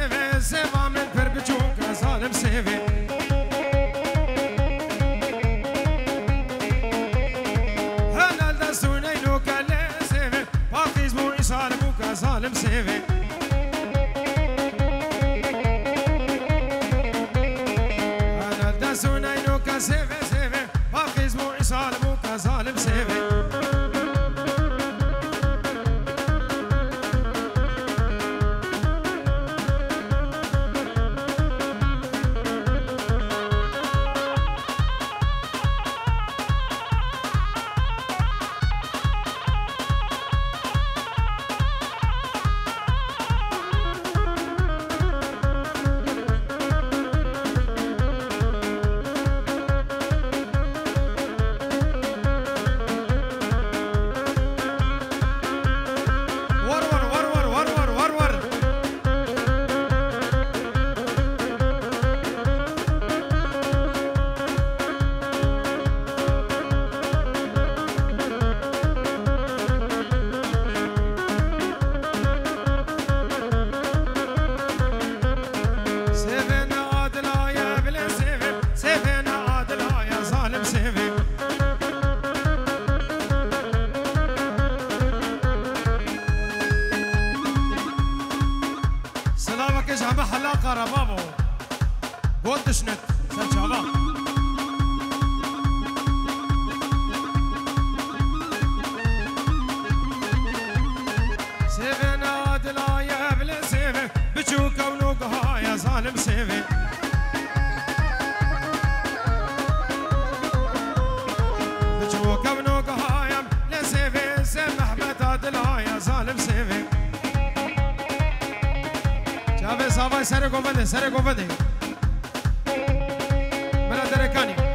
سيفي سيفا من بربجوك ظالم سيفي هلا الدستوني نوكا سيفي باقيز مو يصالبوك ظالم سيفي هلا الدستوني نوكا سيفي سيفي باقيز مو يصالبوك ظالم سيفي بابو قلت شنت سلشابا سيفي نادي لا يا بلا سيفي بتشوكا ونوقها يا ظالم سيفي بتشوكا ونوقها يا بلا سيفي سمح بتادي لا يا ظالم سيفي شافي صافي سرقوا بندي بلا دركاني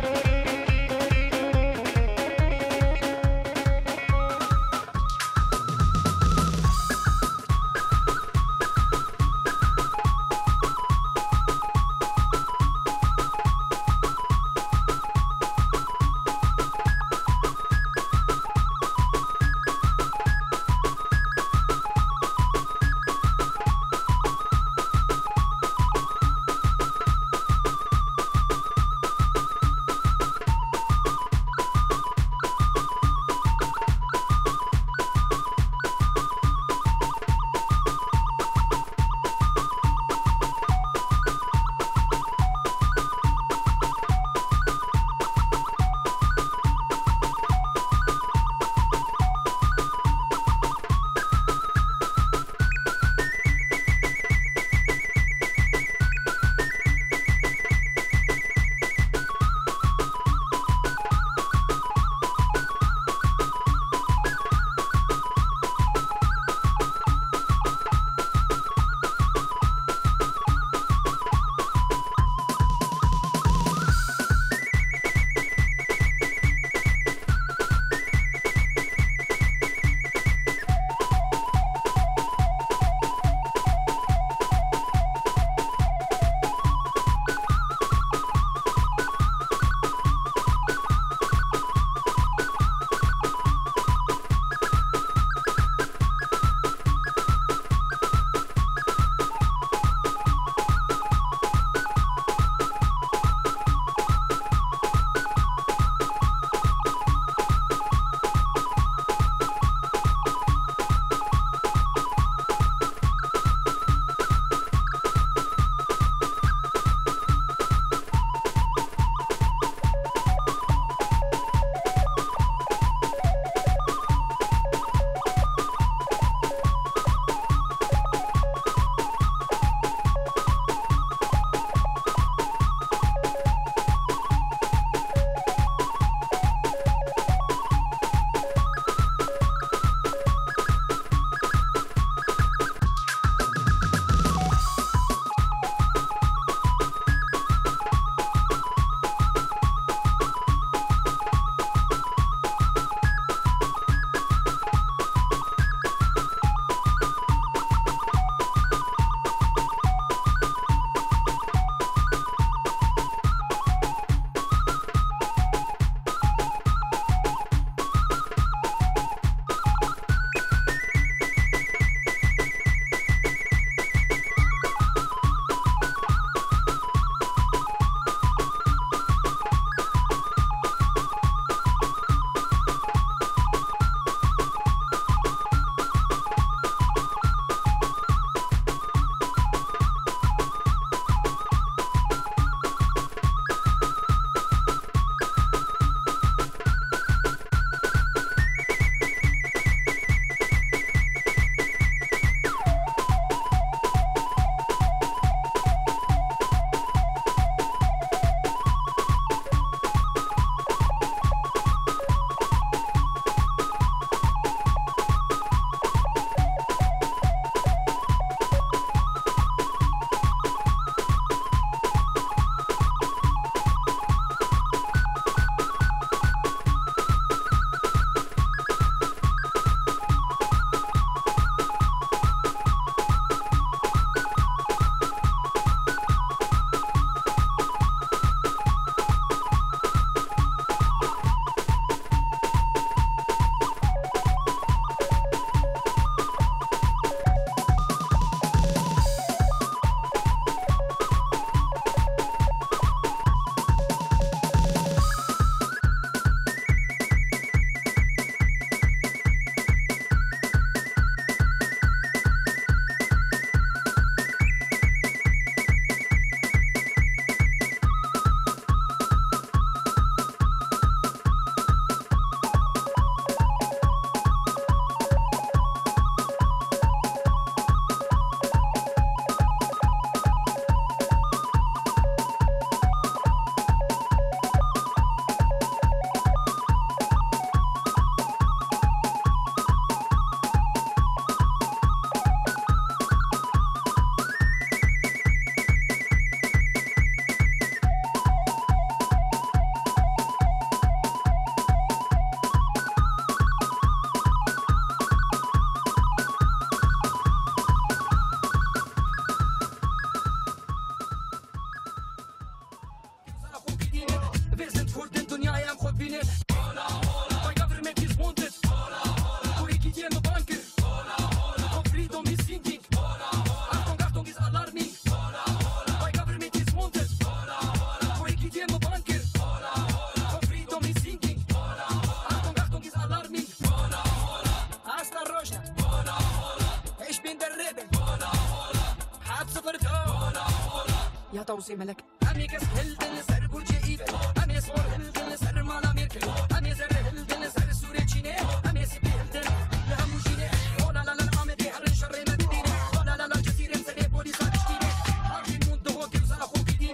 يا توصي ملك أمي كس هلدن سر برج إيفل أمي صور هلدن سر مالا ميركل أمي زر هلدن سر سوري تشيني أمي سيبي هلدن لهم جيني ولا لا لا أمي هرن شر ما بديني ولا لا لا جزيرة سر بولي ساتشتيني عارفين مود هو كيف زال أخو بديني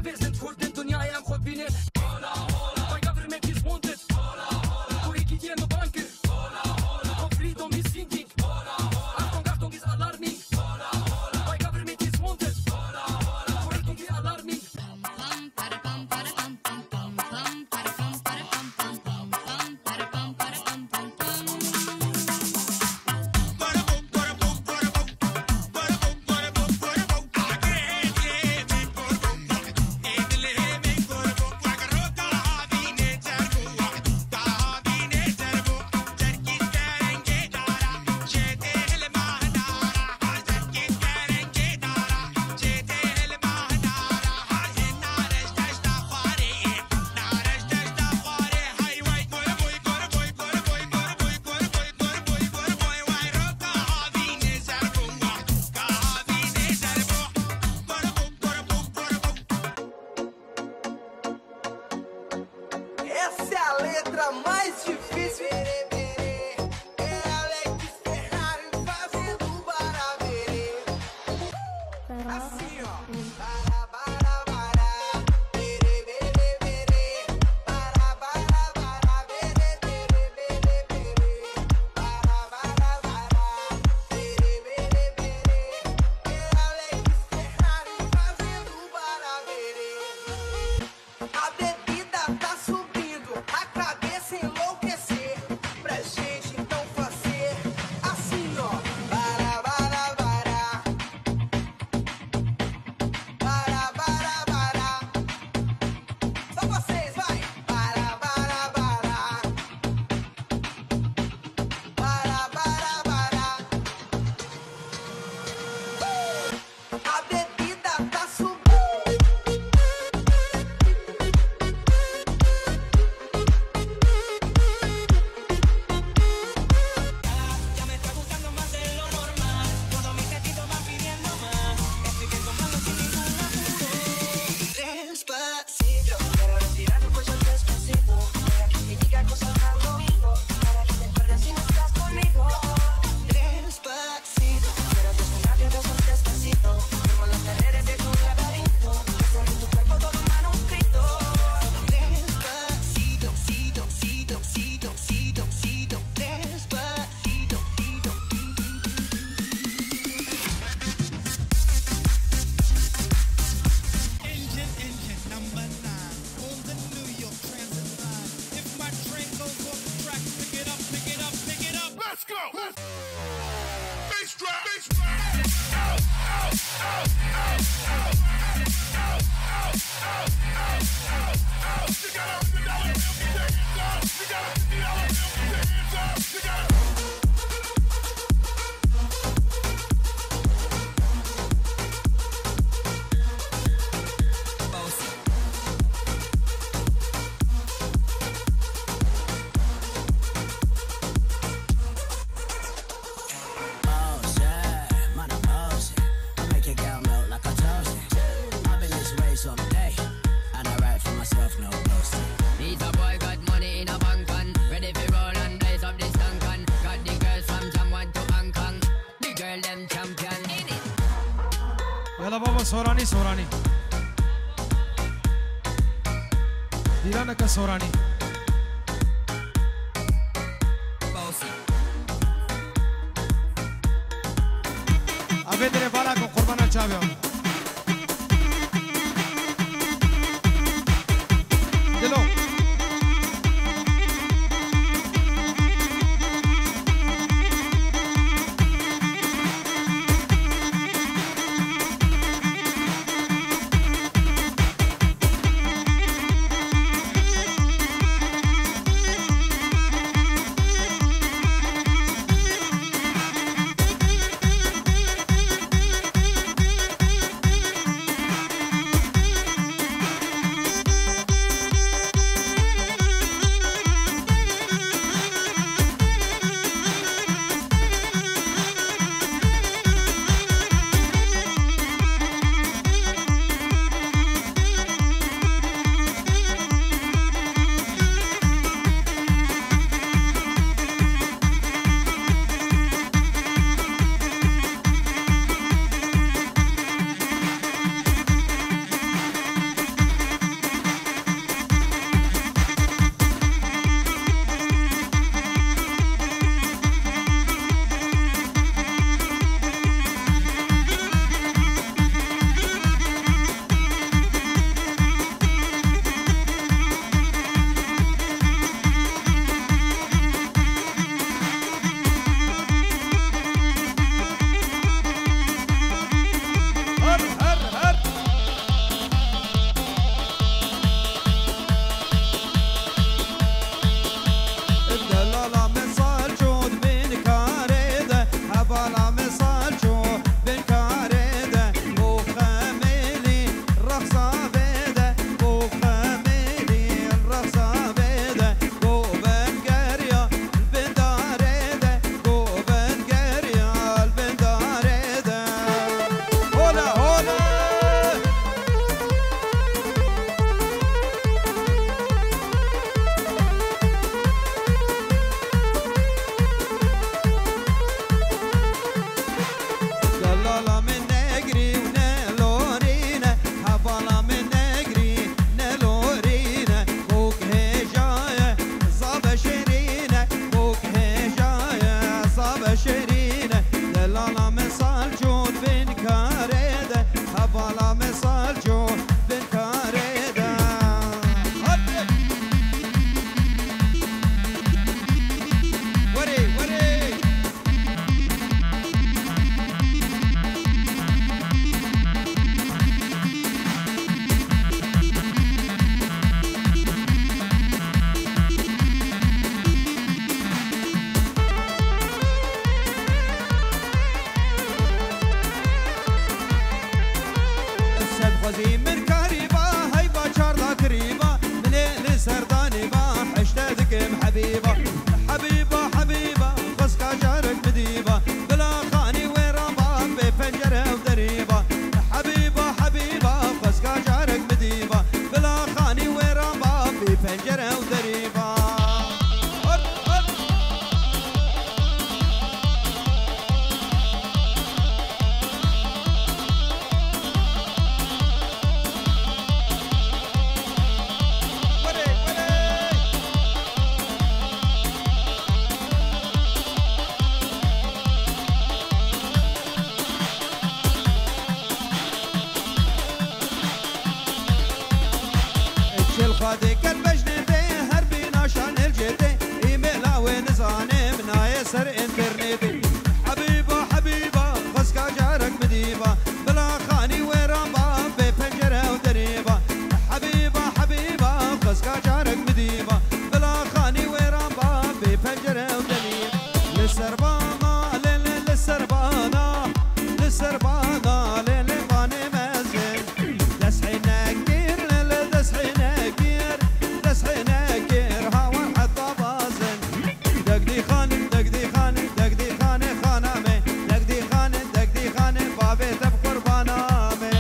فيزنت خورد الدنيا يا مخود بيني My government is wanted Voor ik hier in de banken Of freedom is sinking Achtung is alarming My government is wanted Voor ik hier alarming Essa é a letra mais difícil. É Alex Ferrari fazendo baraberê. Assim, ó. Bara, bara, bara. Berê, berê, berê. Bara, bara, bara. Berê, berê, berê, berê. Bara, bara, bara. Berê, berê, berê. É Alex Ferrari fazendo baraberê. A bebida tá subindo, a cabeça enlouquecer. Pra gente então fazer assim, ó. Bara, bara, bara. Bara, bara, bara. Só vocês, vai. Bara, bara, bara. Bara, bara, bara. A bebida tá subindo. Ya me está gustando más de lo normal. Todo mi apetito va pidiendo más. Estoy que tomando sin ningún apuro. Despacito, quiero respirar tu cuello despacito. Para que me diga cosas al oído. Para que te acuerdes si no estás conmigo. Despacito, quiero desnudarte un beso despacito. Firmo las paredes de tu laberinto. Hacer en tu cuerpo todo un manuscrito. Despacito, cito, cito, cito, cito, cito. Despacito, cito. Engine, number 9 on the New York Transit line. If my train goes off the track, pick it up, pick it up, pick it up. Let's go. Bass drop, bass drop. Out, out, out, out, out, out, out, out, out, out, out. You got a $50 bill, get your hands up. You got a $50 bill, get your hands up. You got a Need a boy got money in a bank and ready for roll and blaze up this tank and got the girls from Jamwan to Hong Kong. The girl them champion in it. يلا بابا سوراني سوراني دیرانك سوراني a vedere bala con Corban al Chavio. Dilo. شل خادك المجنبي هربي ناشان الجدي ايميلا ونزاني مناي سر انترنتي حبيبة حبيبة غسكا جارك مديبة بلا خاني ورامبا بفنجرة ودريبة حبيبة حبيبة غسكا جارك مديبة بلا خاني ورامبا بفنجرة ودريبة للسربانة للسربانة للسربانة للباني مازن دسحينا كير دسحينا كير دسحينا كير هاون حتى بازن دقدي خان دقدي خان دقدي خان خانامي دقدي خان بابي تب قربانامي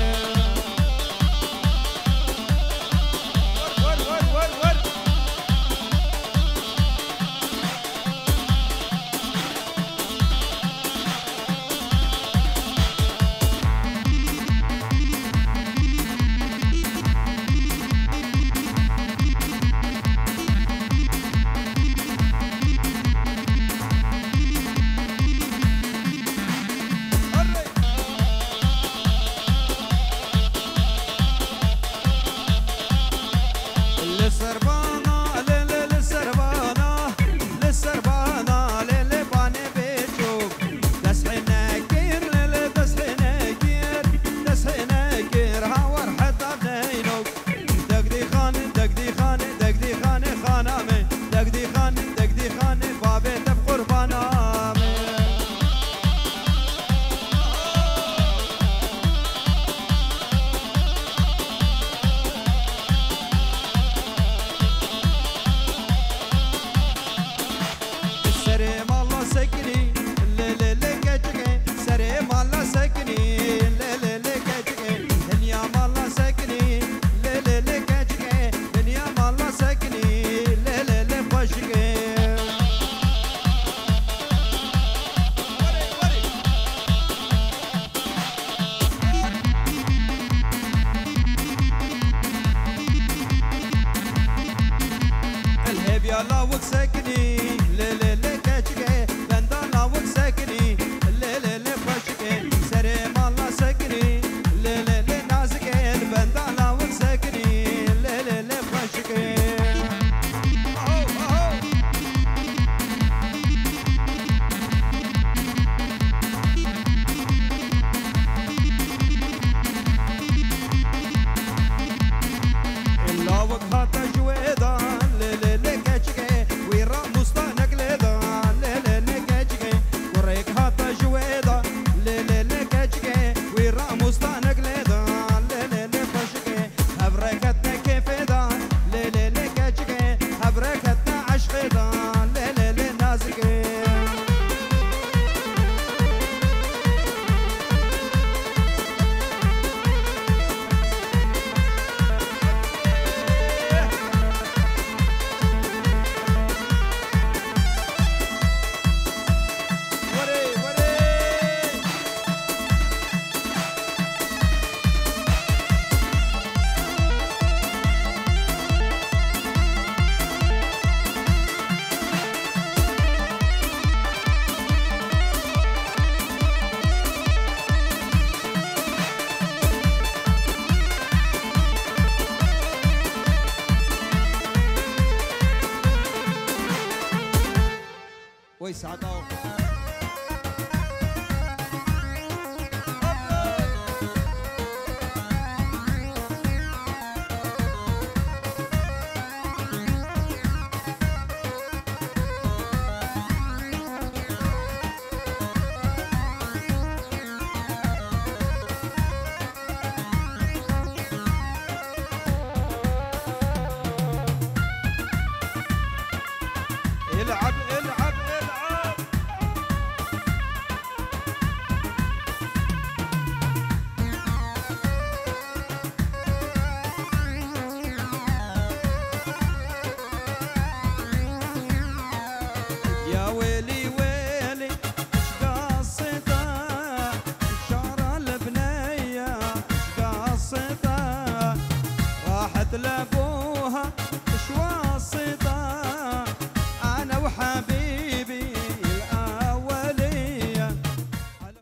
ور ور ور ور للسربانة للسربانة للسربانة للباني بيشوف دسحينا كير دسحينا كير دسحينا كير هاور حتى بنينوك دقدي خان دقدي خان دقدي خان خانامي دقدي خان بابي تب قربانامي سريم الله سكني للي كجكي سريم الله سكني للي كجكي دنيا الله سكني للي كجكي دنيا الله سكني للي خشكي الهيب يا لاوك سكني للي كجكي بندا لاوك سكني للي خشكي سريم الله سكني للي نازكي بندا لاوك سكني للي خشكي اللاوك هاتا جويدا للي كجكي ويرا مستانك ليدا للي كجكي وريك هاتا جويدا للي كجكي ويرا مستانك ليدا للي خشكي هبركتنا كيفدا للي كجكي هبركتنا عشقدا للي نازكي وري وري ويسعدوا العب العب العب يا ويلي ويلي اش قصتها الشارع البنية اش قصتها راحت لابوها اش وصتها